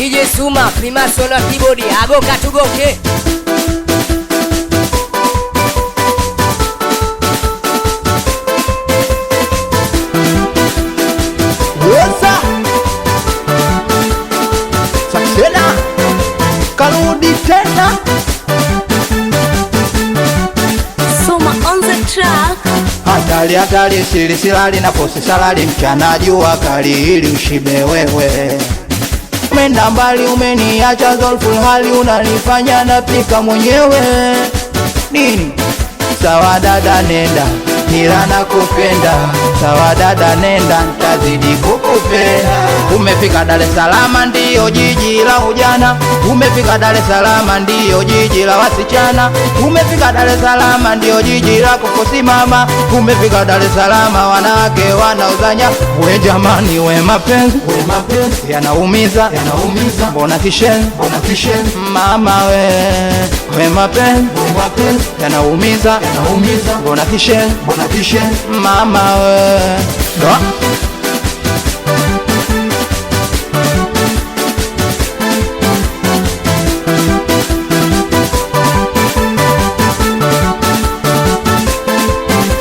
DJ Suma, Primason wa keyboard, agoka tugoke. Weza Saksena karudi tena. Suma on the track. Hatari hatari siri silali na posi salali mchana jua kali ili ushibe wewe. Umenda mbali umeniacha zolful hali unanifanya napika mwenyewe. Nini? Sawa dada nenda ila nakupenda. Sawa dada nenda nitazidi kukupenda. Umefika Dar es Salaam ndio jiji la ujana. Umefika Dar es Salaam ndio jiji la wasichana. Umefika Dar es Salaam ndio jiji la kukosimama. Umefika Dar es Salaam wanawake wanauzanya. We jamani we mapenzi yanaumiza mbona kishen mama we mapenzi yanaumiza mbona kishen mama we do.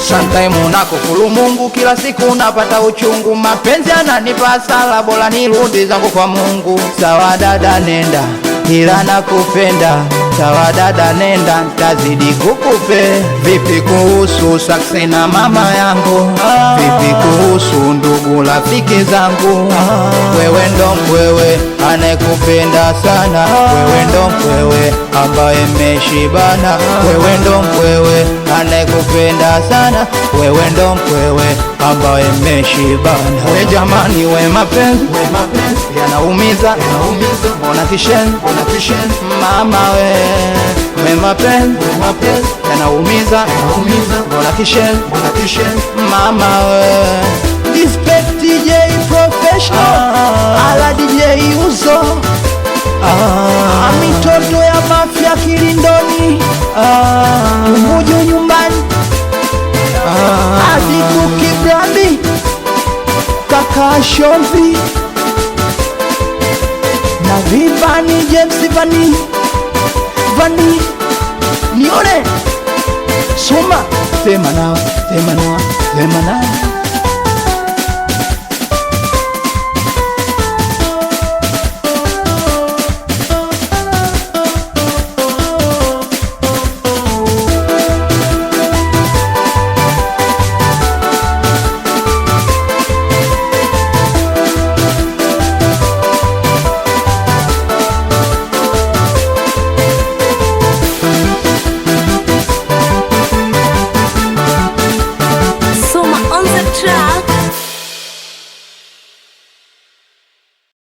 Sometime unakufuru Mungu kila siku unapata uchungu. Mapenzi yananipa sala bora nirudi zangu kwa Mungu. Sawa dada nenda ila nakupenda. Sawa dada nenda nitazidi kukupe. Vipi kuhusu Saksena mama yangu? Vipi kuhusu ndugu rafiki zangu? Wewe ndo mkwewe anayekupenda sana. Wewe ndo mkwewe ambaye mmeshibana. Wewe ndo mkwewe anayekupenda sana. Wewe ndo mkwewe ambaye mmeshibana. We jamani we mapenzi yanaumiza mbona kishen mama we mapenzi yanaumiza mbona kishen mama we. Respect DJ professional ala DJ Uzo. Mitoto ya mafia Kilindoni Umujo nyumbani. Adiku Kibrandi Kaka Shomvi na Vivani James Vani nione Suma sema nao